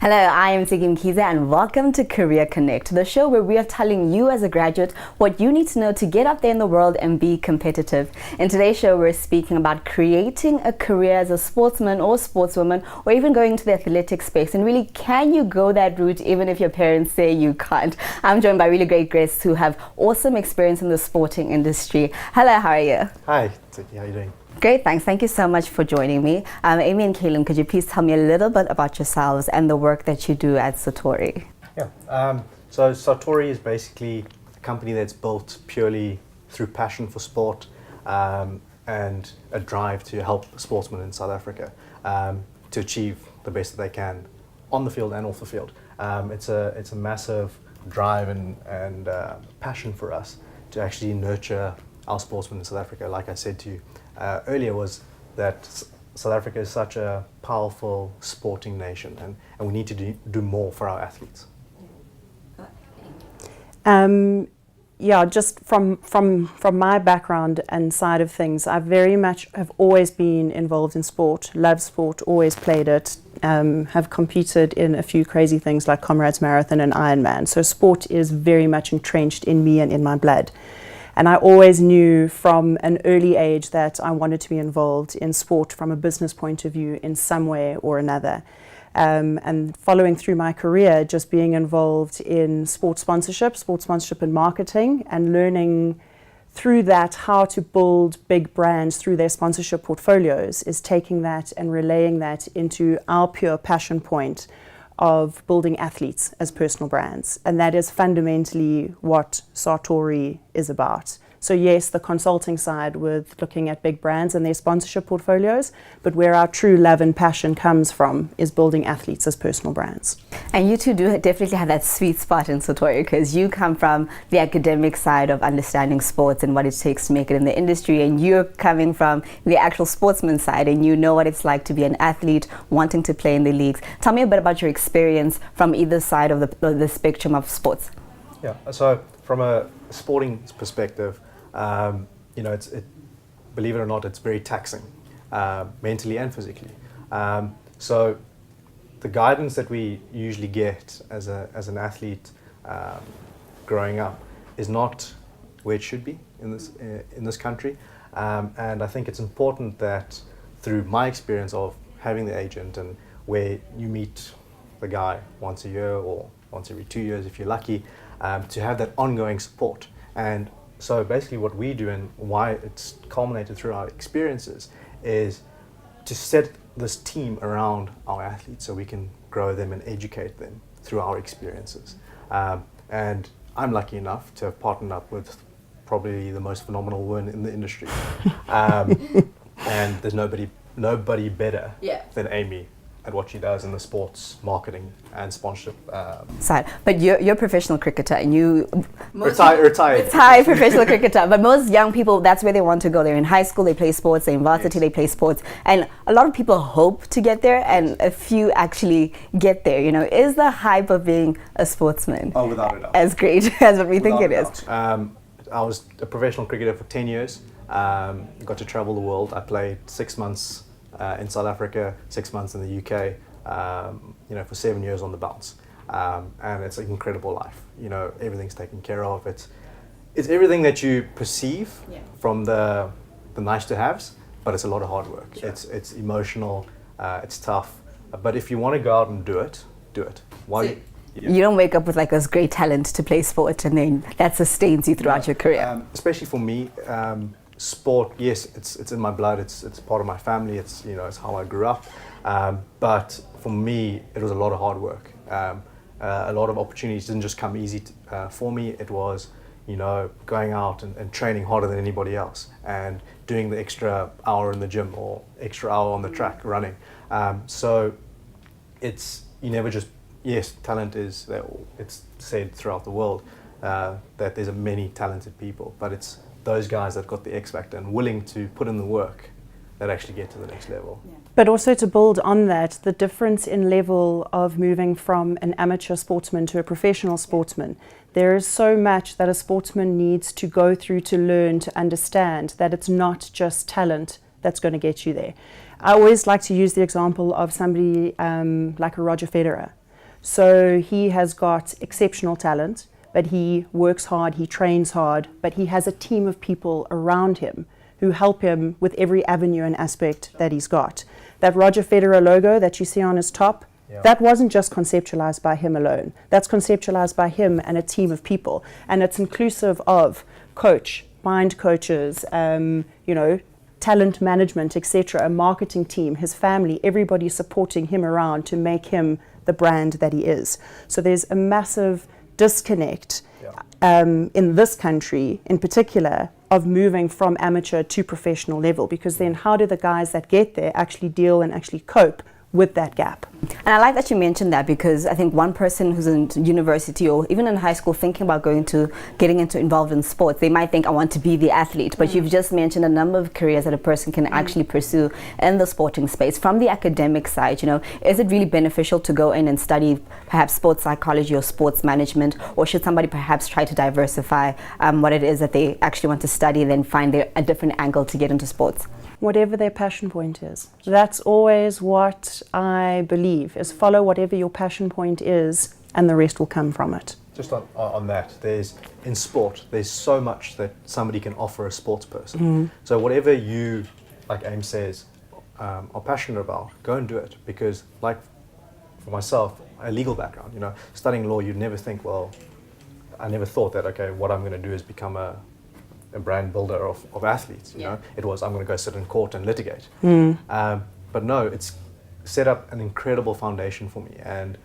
Hello, I am Sigim Kiza and welcome to Career Connect, the show where we are telling you as a graduate what you need to know to get out there in the world and be competitive. In today's show, we're speaking about creating a career as a sportsman or sportswoman, or even going into the athletic space. And really, can you go that route even if your parents say you can't? I'm joined by really great guests who have awesome experience in the sporting industry. Hello, how are you? Hi, Tiki, how are you doing? Great, thanks. Thank you so much for joining me. Amy and Kaylin, could you please tell me a little bit about yourselves and the work that you do at Satori? Yeah, so Satori is basically a company that's built purely through passion for sport and a drive to help sportsmen in South Africa to achieve the best that they can on the field and off the field. It's a massive drive and passion for us to actually nurture our sportsmen in South Africa. Like I said to you earlier, was that South Africa is such a powerful sporting nation, and we need to do more for our athletes. Yeah, just from my background and side of things, I very much have always been involved in sport, love sport, always played it, have competed in a few crazy things like Comrades Marathon and Ironman. So sport is very much entrenched in me and in my blood. And I always knew from an early age that I wanted to be involved in sport from a business point of view in some way or another. And following through my career, just being involved in sports sponsorship and marketing, and learning through that how to build big brands through their sponsorship portfolios, is taking that and relaying that into our pure passion point of building athletes as personal brands. And that is fundamentally what Satori is about. So yes, the consulting side with looking at big brands and their sponsorship portfolios, but where our true love and passion comes from is building athletes as personal brands. And you two do definitely have that sweet spot in Satori, because you come from the academic side of understanding sports and what it takes to make it in the industry, and you're coming from the actual sportsman side, and you know what it's like to be an athlete wanting to play in the leagues. Tell me a bit about your experience from either side of the spectrum of sports. Yeah, so from a sporting perspective, believe it or not, it's very taxing, mentally and physically. So the guidance that we usually get as an athlete growing up is not where it should be in this country. And I think it's important that through my experience of having the agent, and where you meet the guy once a year or once every 2 years if you're lucky, to have that ongoing support. And so basically what we do, and why it's culminated through our experiences, is to set this team around our athletes so we can grow them and educate them through our experiences. And I'm lucky enough to have partnered up with probably the most phenomenal woman in the industry. And there's nobody better than Amy at what she does in the sports marketing and sponsorship side. But you're a professional cricketer, and you retired professional cricketer. But most young people, that's where they want to go. They're in high school, they play sports. They're in varsity, they play sports. And a lot of people hope to get there, and a few actually get there. You know, is the hype of being a sportsman without a doubt as great as what we think it is? I was a professional cricketer for 10 years. Got to travel the world. I played 6 months in South Africa, 6 months in the UK, for 7 years on the bounce. And it's an incredible life. You know, everything's taken care of. It's everything that you perceive from the nice to haves, but it's a lot of hard work. Sure. It's emotional, it's tough. But if you want to go out and do it. You don't wake up with like this great talent to play sport and then that sustains you throughout your career. Especially for me, sport, yes, it's in my blood. It's part of my family. It's how I grew up. But for me, it was a lot of hard work. A lot of opportunities didn't just come easy for me. It was, going out and training harder than anybody else, and doing the extra hour in the gym or extra hour on the track running. So it's talent is there. It's said throughout the world that there's many talented people, but it's those guys that got the X factor and willing to put in the work that actually get to the next level. Yeah. But also to build on that, the difference in level of moving from an amateur sportsman to a professional sportsman. There is so much that a sportsman needs to go through to learn, to understand that it's not just talent that's going to get you there. I always like to use the example of somebody like a Roger Federer. So he has got exceptional talent, but he works hard, he trains hard, but he has a team of people around him who help him with every avenue and aspect that he's got. That Roger Federer logo that you see on his top, that wasn't just conceptualized by him alone. That's conceptualized by him and a team of people. And it's inclusive of coach, mind coaches, talent management, etc., a marketing team, his family, everybody supporting him around to make him the brand that he is. So there's a massive disconnect in this country in particular of moving from amateur to professional level, because then how do the guys that get there actually deal and actually cope with that gap? And I like that you mentioned that, because I think one person who's in university or even in high school thinking about getting involved in sports, they might think, I want to be the athlete, but you've just mentioned a number of careers that a person can actually pursue in the sporting space. From the academic side, is it really beneficial to go in and study perhaps sports psychology or sports management, or should somebody perhaps try to diversify what it is that they actually want to study and then find a different angle to get into sports? Whatever their passion point is. That's always what I believe, is follow whatever your passion point is and the rest will come from it. Just on that, in sport, there's so much that somebody can offer a sports person. So whatever you, like Aim says, are passionate about, go and do it. Because like for myself, a legal background, studying law, you'd never think, well, I never thought that, okay, what I'm going to do is become a brand builder of athletes. You know, it was, I'm going to go sit in court and litigate. But no, it's set up an incredible foundation for me, and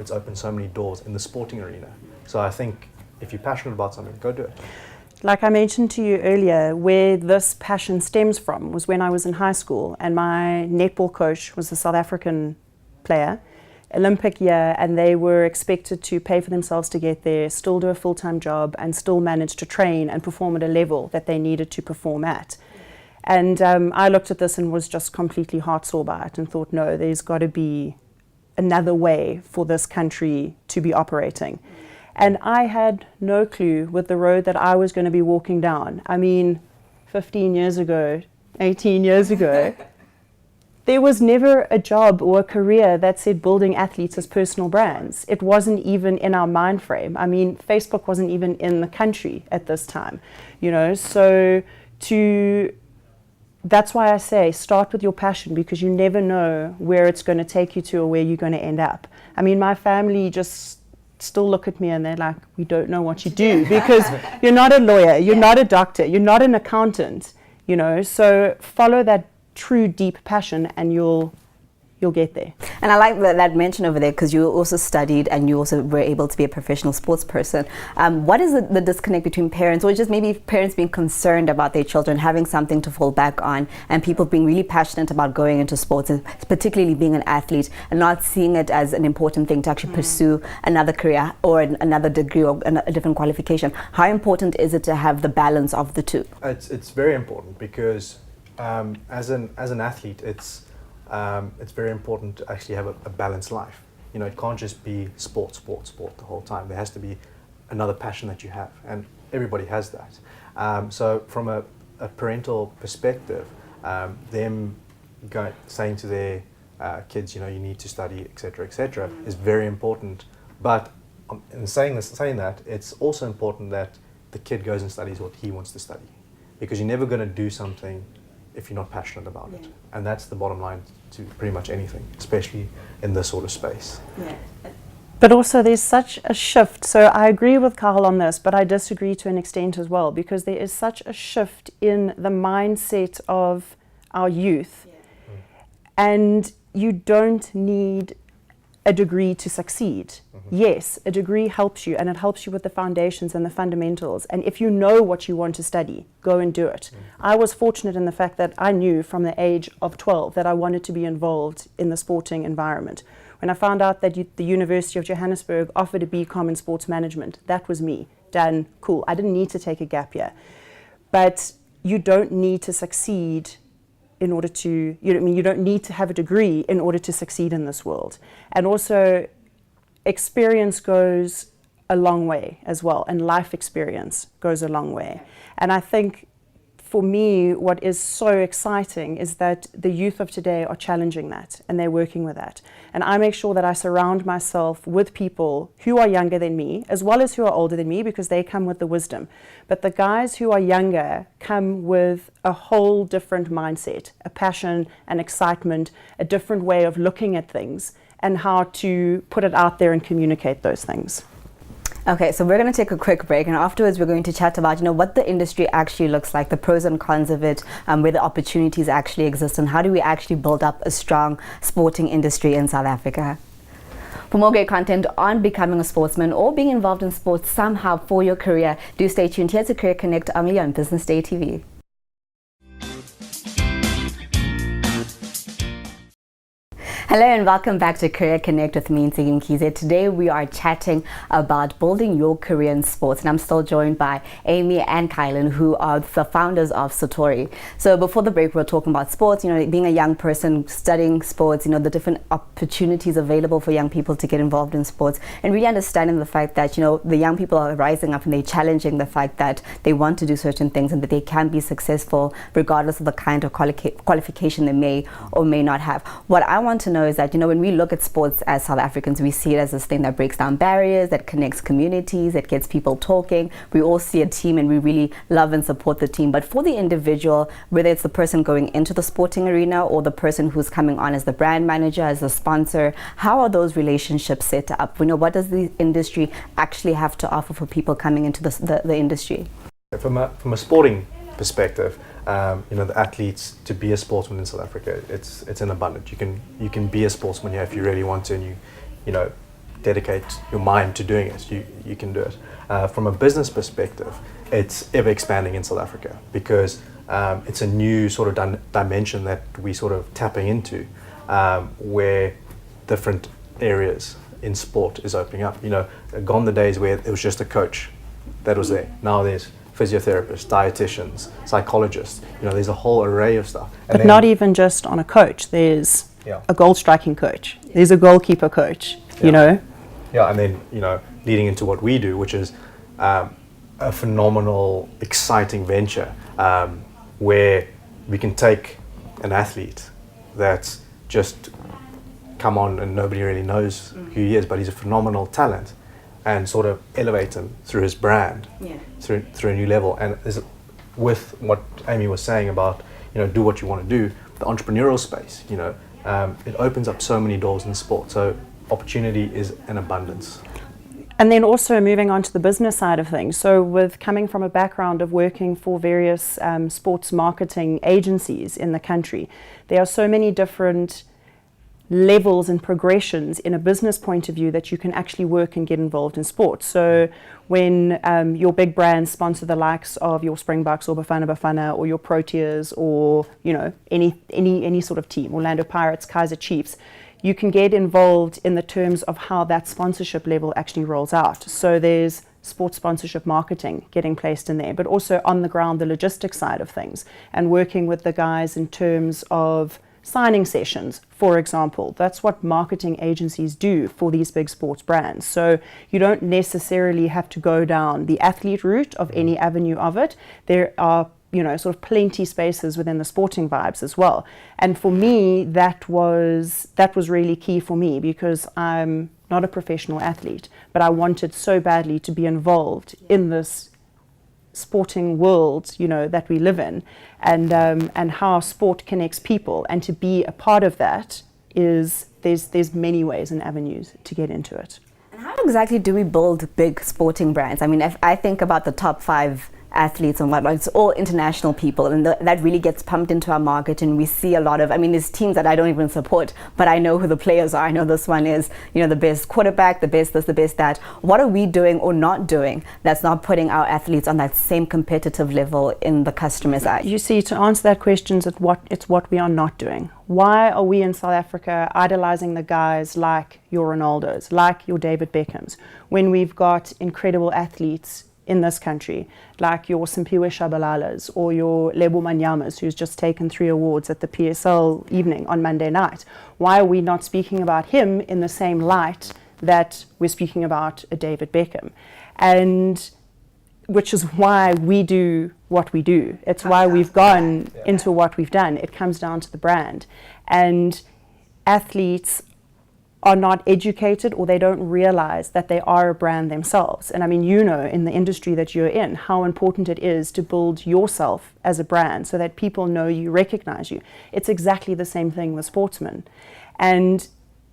it's opened so many doors in the sporting arena. So I think if you're passionate about something, go do it. Like I mentioned to you earlier, where this passion stems from was when I was in high school, and my netball coach was a South African player, Olympic year, and they were expected to pay for themselves to get there, still do a full-time job, and still manage to train and perform at a level that they needed to perform at. And I looked at this and was just completely heart-sore by it and thought, no, there's got to be another way for this country to be operating. And I had no clue with the road that I was going to be walking down. I mean, 15 years ago, 18 years ago, there was never a job or a career that said building athletes as personal brands. It wasn't even in our mind frame. I mean, Facebook wasn't even in the country at this time, so that's why I say start with your passion, because you never know where it's going to take you to or where you're going to end up. I mean, my family just still look at me and they're like, we don't know what you do, because you're not a lawyer, you're not a doctor, you're not an accountant, so follow that true deep passion and you'll get there. And I like that mention over there, because you also studied and you also were able to be a professional sports person. What is the disconnect between parents, or just maybe parents being concerned about their children having something to fall back on, and people being really passionate about going into sports, and particularly being an athlete, and not seeing it as an important thing to actually pursue another career or another degree or a different qualification? How important is it to have the balance of the two? It's very important, because as an athlete, it's very important to actually have a balanced life. It can't just be sport the whole time. There has to be another passion that you have, and everybody has that. So from a parental perspective, them saying to their kids, you need to study, etc., is very important. But in saying that, it's also important that the kid goes and studies what he wants to study, because you're never going to do something if you're not passionate about it. And that's the bottom line to pretty much anything, especially in this sort of space. But also there's such a shift. So I agree with Carl on this, but I disagree to an extent as well, because there is such a shift in the mindset of our youth. And you don't need a degree to succeed. Yes, a degree helps you, and it helps you with the foundations and the fundamentals. And if you know what you want to study, go and do it. I was fortunate in the fact that I knew from the age of 12 that I wanted to be involved in the sporting environment. When I found out that the University of Johannesburg offered a BCom in sports management, that was me. Done, cool. I didn't need to take a gap year. But you don't need to succeed in order to, you don't need to have a degree in order to succeed in this world. And also, experience goes a long way as well, and life experience goes a long way. And I think for me, what is so exciting is that the youth of today are challenging that, and they're working with that. And I make sure that I surround myself with people who are younger than me, as well as who are older than me, because they come with the wisdom. But the guys who are younger come with a whole different mindset, a passion, an excitement, a different way of looking at things, and how to put it out there and communicate those things. Okay, so we're going to take a quick break, and afterwards we're going to chat about, what the industry actually looks like, the pros and cons of it, where the opportunities actually exist, and how do we actually build up a strong sporting industry in South Africa. For more great content on becoming a sportsman or being involved in sports somehow for your career, do stay tuned here to Career Connect only on Business Day TV. Hello and welcome back to Career Connect with me, Ntsiki Mkhize. Today we are chatting about building your career in sports, and I'm still joined by Amy and Kylan, who are the founders of Satori. So before the break we were talking about sports, being a young person studying sports, the different opportunities available for young people to get involved in sports, and really understanding the fact that the young people are rising up and they're challenging the fact that they want to do certain things and that they can be successful regardless of the kind of qualification they may or may not have. What I want to know is that, when we look at sports as South Africans, we see it as this thing that breaks down barriers, that connects communities, that gets people talking. We all see a team and we really love and support the team. But for the individual, whether it's the person going into the sporting arena or the person who's coming on as the brand manager, as a sponsor, how are those relationships set up? What does the industry actually have to offer for people coming into the industry? From a sporting perspective, the athletes, to be a sportsman in South Africa, it's in abundance. You can be a sportsman here if you really want to, and you dedicate your mind to doing it. You can do it. From a business perspective, it's ever expanding in South Africa because it's a new sort of dimension that we sort of tapping into, where different areas in sport is opening up. Gone the days where it was just a coach that was there. Now there's physiotherapists, dietitians, psychologists. There's a whole array of stuff. But not even just on a coach. There's a goal striking coach. There's a goalkeeper coach. Yeah, and then leading into what we do, which is a phenomenal, exciting venture where we can take an athlete that's just come on and nobody really knows who he is, but he's a phenomenal talent, and sort of elevate him through his brand, through a new level. And with what Amy was saying about, do what you want to do, the entrepreneurial space, it opens up so many doors in sport. So opportunity is an abundance. And then also moving on to the business side of things. So with coming from a background of working for various sports marketing agencies in the country, there are so many different levels and progressions in a business point of view that you can actually work and get involved in sports. So when your big brands sponsor the likes of your Springboks or Bafana Bafana or your Proteas or any sort of team, Orlando Pirates, Kaizer Chiefs, you can get involved in the terms of how that sponsorship level actually rolls out. So there's sports sponsorship marketing getting placed in there, but also on the ground the logistics side of things and working with the guys in terms of signing sessions, for example. That's what marketing agencies do for these big sports brands. So you don't necessarily have to go down the athlete route of any avenue of it. There are sort of plenty spaces within the sporting vibes as well. And for me, that was really key for me because I'm not a professional athlete, but I wanted so badly to be involved in this sporting world, that we live in, and how sport connects people, and to be a part of that is there's many ways and avenues to get into it. And how exactly do we build big sporting brands? I mean, if I think about the top 5 athletes and whatnot, it's all international people, and that really gets pumped into our market, and we see a lot of, there's teams that I don't even support, but I know who the players are. I know this one is, the best quarterback, the best this, the best that. What are we doing or not doing that's not putting our athletes on that same competitive level in the customer's eye? You see, to answer that question, it's what we are not doing. Why are we in South Africa idolizing the guys like your Ronaldos, like your David Beckhams, when we've got incredible athletes in this country, like your Simpiwe Shabalalas or your Lebo Manyamas, who's just taken 3 awards at the PSL evening on Monday night? Why are we not speaking about him in the same light that we're speaking about a David Beckham? And which is why we do what we do. It's why we've gone into what we've done. It comes down to the brand. And athletes are not educated, or they don't realize that they are a brand themselves. And I mean, you know, in the industry that you're in, how important it is to build yourself as a brand so that people know you, recognize you. It's exactly the same thing with sportsmen. And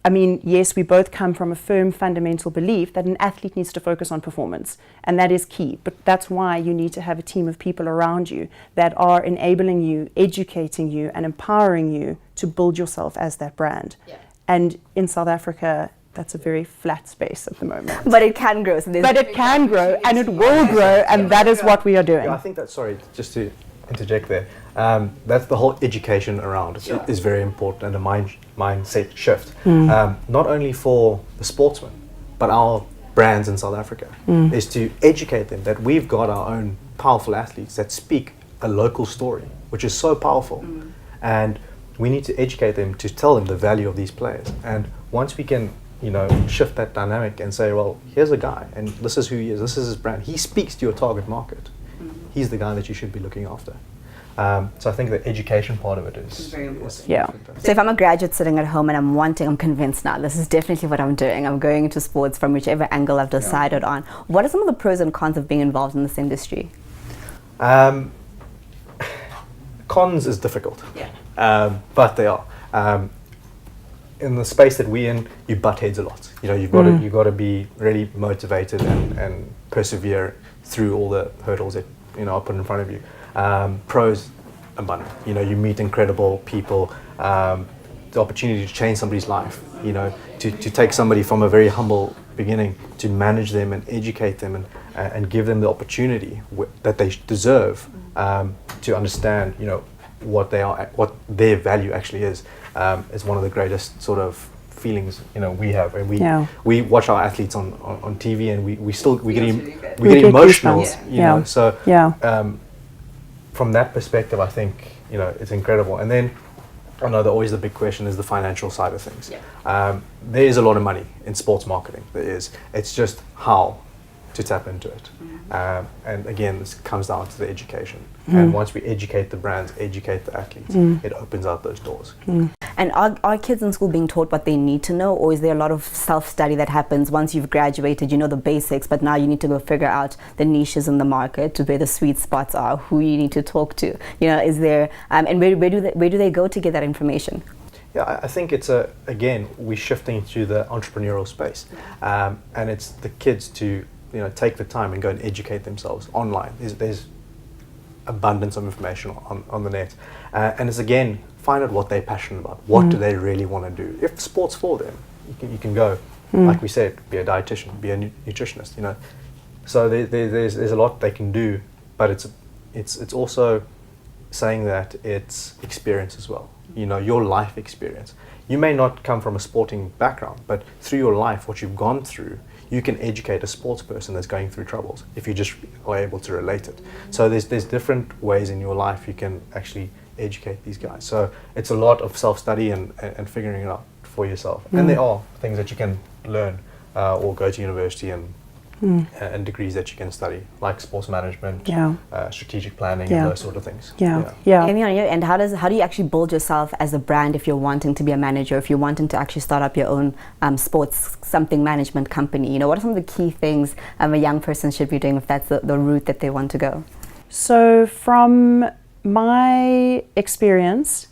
I mean, yes, we both come from a firm fundamental belief that an athlete needs to focus on performance, and that is key. But that's why you need to have a team of people around you that are enabling you, educating you, and empowering you to build yourself as that brand. Yeah. And in South Africa, that's a very flat space at the moment. But it can grow. So but it can grow, and it will grow, and that is what we are doing. Yeah, I think that's, sorry, just to interject there, that's the whole education around it is very important, and a mindset shift, not only for the sportsmen, but our brands in South Africa, is to educate them that we've got our own powerful athletes that speak a local story, which is so powerful. And we need to educate them to tell them the value of these players. And once we can, you know, shift that dynamic and say, well, here's a guy, and this is who he is, this is his brand, he speaks to your target market, he's the guy that you should be looking after. So I think the education part of it is very important. Yeah. So if I'm a graduate sitting at home and I'm convinced now, this is definitely what I'm doing, I'm going into sports from whichever angle I've decided on, what are some of the pros and cons of being involved in this industry? Cons is difficult, but they are. In the space that we're in, you butt heads a lot. You know, you've got to be really motivated and persevere through all the hurdles that, you know, are put in front of you. Pros, abundant. You know, you meet incredible people. The opportunity to change somebody's life. You know, to take somebody from a very humble beginning, to manage them and educate them and give them the opportunity that they deserve, to understand, you know, what they are, what their value actually is one of the greatest sort of feelings, you know, we have. And we watch our athletes on TV, and we get emotional, you know. So from that perspective, I think, you know, it's incredible. And then I know that always the big question is the financial side of things. There is a lot of money in sports marketing. There is. It's just how to tap into it. And again, this comes down to the education. And once we educate the brands, educate the athletes, it opens out those doors. And are kids in school being taught what they need to know, or is there a lot of self-study that happens once you've graduated? You know the basics, but now you need to go figure out the niches in the market, to where the sweet spots are, who you need to talk to. You know, is there and where do they go to get that information? Yeah, I think it's again, we're shifting to the entrepreneurial space, and it's the kids to, you know, take the time and go and educate themselves online. There's abundance of information on the net, and it's again, find out what they're passionate about. What do they really want to do? If sport's for them, you can go, like we said, be a dietitian, be a nutritionist. You know, so there's a lot they can do, but it's also saying that it's experience as well. You know, your life experience. You may not come from a sporting background, but through your life, what you've gone through, you can educate a sports person that's going through troubles if you just are able to relate it. So there's different ways in your life you can actually educate these guys. So it's a lot of self-study and figuring it out for yourself. And there are things that you can learn or go to university and degrees that you can study, like sports management, strategic planning, and those sort of things. Amy, on your end, how do you actually build yourself as a brand if you're wanting to be a manager, if you're wanting to actually start up your own sports something management company? You know, what are some of the key things a young person should be doing if that's the route that they want to go? So from my experience,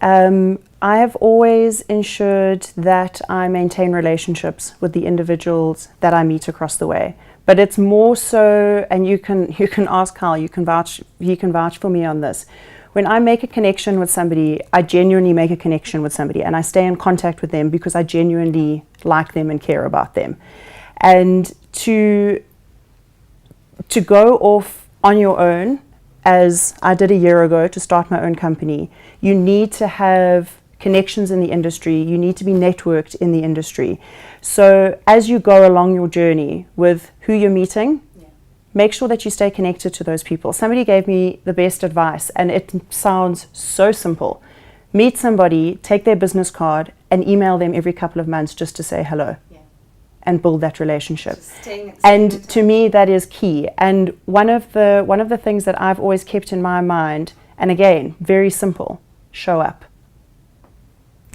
I have always ensured that I maintain relationships with the individuals that I meet across the way. But it's more so, and you can ask Carl, he can vouch for me on this. When I make a connection with somebody, I genuinely make a connection with somebody, and I stay in contact with them because I genuinely like them and care about them. And to go off on your own, as I did a year ago to start my own company, you need to have connections in the industry, you need to be networked in the industry. So as you go along your journey with who you're meeting, make sure that you stay connected to those people. Somebody gave me the best advice, and it sounds so simple. Meet somebody, take their business card, and email them every couple of months just to say hello. And build that relationship. And to me, that is key. And one of the things that I've always kept in my mind, and again, very simple, show up.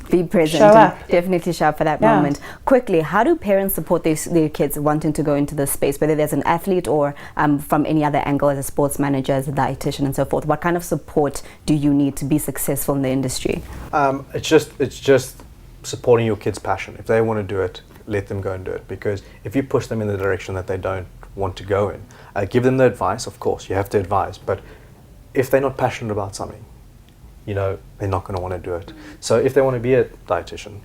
Be present. Show and up. Definitely show up for that Yeah. moment. Quickly, how do parents support their kids wanting to go into this space, whether there's an athlete or from any other angle, as a sports manager, as a dietitian, and so forth? What kind of support do you need to be successful in the industry? It's just supporting your kid's passion. If they want to do it, let them go and do it. Because if you push them in the direction that they don't want to go in, give them the advice. Of course, you have to advise. But if they're not passionate about something, they're not going to want to do it. So if they want to be a dietitian,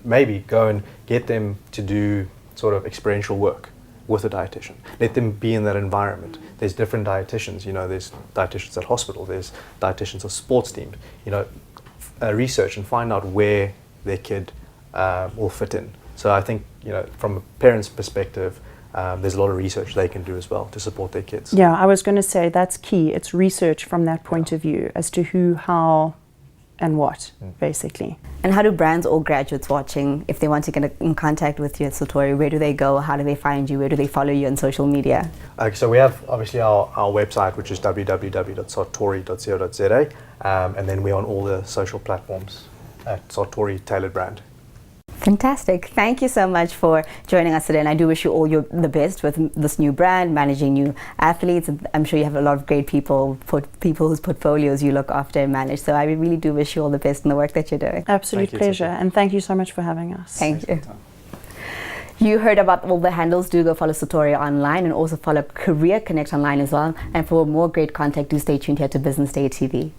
maybe go and get them to do sort of experiential work with a dietitian. Let them be in that environment. There's different dietitians. There's dietitians at hospital. There's dietitians of sports teams. Research and find out where their kid will fit in. So I think, from a parent's perspective, there's a lot of research they can do as well to support their kids. Yeah, I was going to say that's key. It's research from that point of view as to who, how, and what, basically. And how do brands or graduates watching, if they want to get in contact with you at Sartori, where do they go? How do they find you? Where do they follow you on social media? So we have obviously our website, which is www.sartori.co.za, and then we're on all the social platforms at Sartori Tailored Brand. Fantastic. Thank you so much for joining us today, and I do wish you all the best with this new brand, managing new athletes. I'm sure you have a lot of great people whose portfolios you look after and manage. So I really do wish you all the best in the work that you're doing. Absolute pleasure, and thank you so much for having us. Thank you. You heard about all the handles. Do go follow Sartori online and also follow Career Connect online as well. And for more great content, do stay tuned here to Business Day TV.